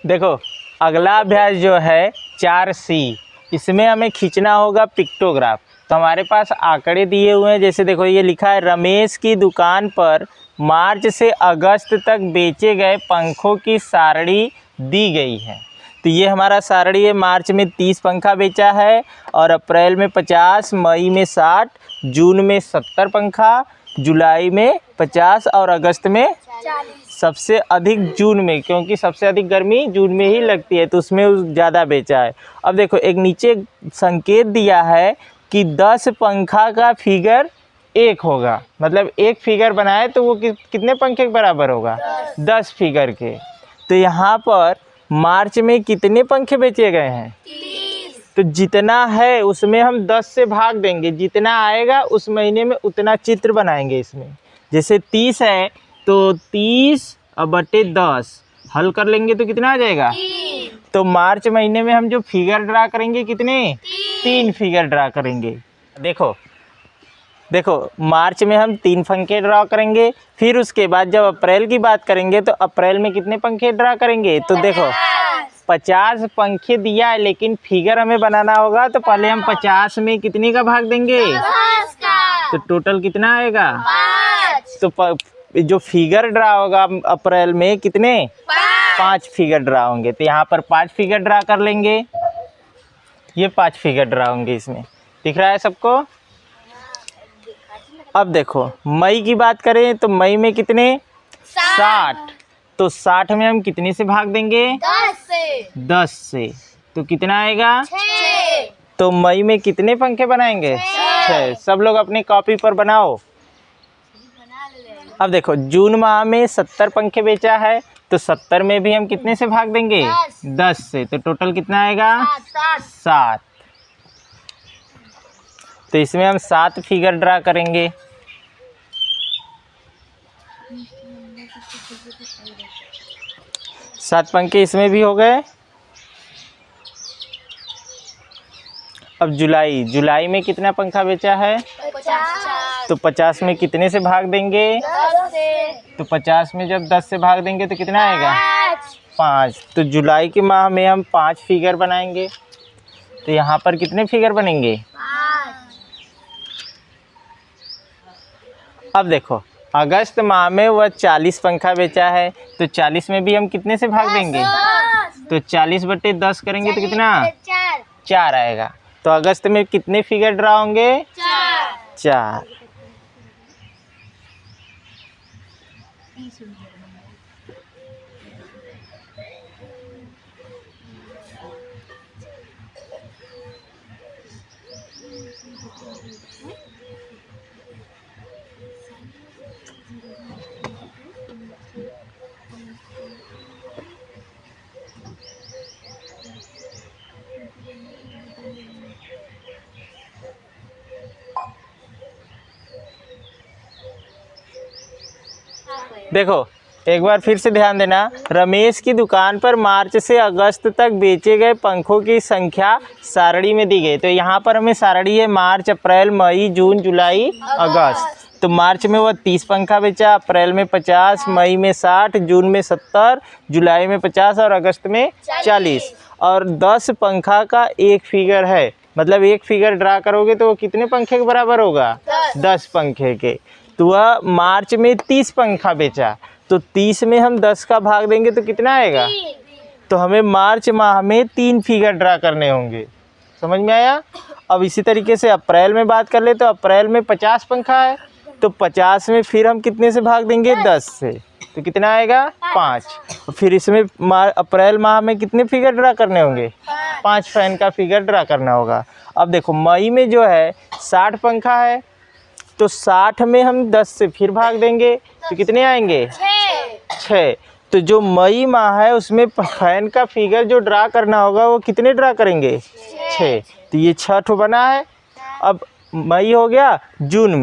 देखो अगला अभ्यास जो है 4C, इसमें हमें खींचना होगा पिक्टोग्राफ। तो हमारे पास आंकड़े दिए हुए हैं, जैसे देखो ये लिखा है रमेश की दुकान पर मार्च से अगस्त तक बेचे गए पंखों की सारणी दी गई है। तो ये हमारा सारणी है, मार्च में 30 पंखा बेचा है और अप्रैल में 50, मई में 60, जून में 70 पंखा, जुलाई में 50 और अगस्त में 40। सबसे अधिक जून में, क्योंकि सबसे अधिक गर्मी जून में ही लगती है तो उसमें ज़्यादा बेचा है। अब देखो एक नीचे संकेत दिया है कि 10 पंखा का फिगर 1 होगा, मतलब एक फिगर बनाए तो वो कितने पंखे के बराबर होगा? 10 फिगर के। तो यहाँ पर मार्च में कितने पंखे बेचे गए हैं? 30। तो जितना है उसमें हम 10 से भाग देंगे, जितना आएगा उस महीने में उतना चित्र बनाएंगे इसमें। जैसे 30 है तो 30 बटे 10 हल कर लेंगे तो कितना आ जाएगा? 3। तो मार्च महीने में हम जो फिगर ड्रा करेंगे कितने? 3 फिगर ड्रा करेंगे। देखो मार्च में हम 3 पंखे ड्रा करेंगे, फिर उसके बाद जब अप्रैल की बात करेंगे तो अप्रैल में कितने पंखे ड्रा करेंगे? तो देखो 50 पंखे दिया है, लेकिन फिगर हमें बनाना होगा तो पहले हम 50 में कितने का भाग देंगे? 10 का। तो टोटल कितना आएगा? 5। तो जो फिगर ड्रा होगा अप्रैल में कितने? 5 फिगर ड्रा होंगे। तो यहाँ पर 5 फिगर ड्रा कर लेंगे, ये 5 फिगर ड्रा होंगे इसमें। दिख रहा है सबको? अब देखो मई की बात करें तो मई में कितने? 60। तो 60 में हम कितने से भाग देंगे? 10 से। 10 से। तो कितना आएगा? 6। तो मई में कितने पंखे बनाएंगे? 6। सब लोग अपनी कॉपी पर बनाओ। अब देखो जून माह में 70 पंखे बेचा है, तो 70 में भी हम कितने से भाग देंगे? 10 से। तो टोटल कितना आएगा? 7। तो इसमें हम 7 फिगर ड्रा करेंगे। सात पंखे इसमें भी हो गए। अब जुलाई में कितना पंखा बेचा है? 50। तो 50 में कितने से भाग देंगे? 10 से। तो 50 में जब 10 से भाग देंगे तो कितना आएगा? 5। 5। तो जुलाई के माह में हम 5 फिगर बनाएंगे। तो यहाँ पर कितने फिगर बनेंगे? 5। अब देखो अगस्त माह में वह 40 पंखा बेचा है, तो 40 में भी हम कितने से भाग देंगे? 10। तो 40 बटे 10 करेंगे तो कितना? 4। 4 आएगा। तो अगस्त में कितने फिगर ड्रा होंगे? 4। देखो एक बार फिर से ध्यान देना, रमेश की दुकान पर मार्च से अगस्त तक बेचे गए पंखों की संख्या सारणी में दी गई। तो यहाँ पर हमें सारणी है मार्च, अप्रैल, मई, जून, जुलाई, अगस्त। तो मार्च में वह 30 पंखा बेचा, अप्रैल में 50, मई में 60, जून में 70, जुलाई में 50 और अगस्त में 40। और 10 पंखा का एक फिगर है, मतलब एक फिगर ड्रा करोगे तो वो कितने पंखे के बराबर होगा? 10 पंखे के। तो वह मार्च में 30 पंखा बेचा, तो 30 में हम 10 का भाग देंगे तो कितना आएगा? तो हमें मार्च माह में 3 फिगर ड्रा करने होंगे। समझ में आया? अब इसी तरीके से अप्रैल में बात कर ले तो अप्रैल में 50 पंखा है, तो 50 में फिर हम कितने से भाग देंगे? 10 से। तो कितना आएगा? 5। फिर इसमें अप्रैल माह में कितने फिगर ड्रा करने होंगे? 5 फैन का फिगर ड्रा करना होगा। अब देखो मई में जो है 60 पंखा है, तो 60 में हम 10 से फिर भाग देंगे तो कितने आएंगे? 6। तो जो मई माह है उसमें फैन का फिगर जो ड्रा करना होगा वो कितने ड्रा करेंगे? 6। तो ये 6 ठो बना है। अब मई हो गया। जून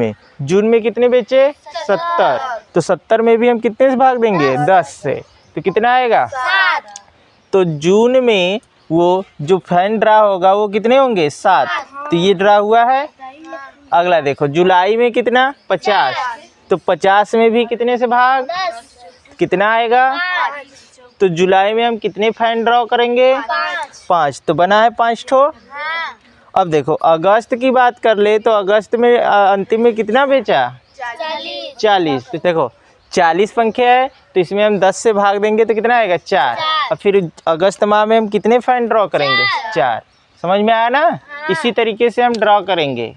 में कितने बेचे? 70। तो 70 में भी हम कितने से भाग देंगे? 10 से। तो कितना आएगा? 7। तो जून में वो जो फैन ड्रा होगा वो कितने होंगे? 7। तो ये ड्रा हुआ है। अगला देखो जुलाई में कितना? 50। तो 50 में भी कितने से भाग? 10। कितना आएगा? तो जुलाई में हम कितने फैन ड्रॉ करेंगे? 5। 5। तो बना है 5 ठो। हाँ। अब देखो अगस्त की बात कर ले तो अगस्त में अंतिम में कितना बेचा? 40। 40। तो देखो 40 पंखे हैं तो इसमें हम 10 से भाग देंगे तो कितना आएगा? 4। और फिर अगस्त माह में हम कितने फैन ड्रॉ करेंगे? 4। समझ में आया ना? इसी तरीके से हम ड्रॉ करेंगे।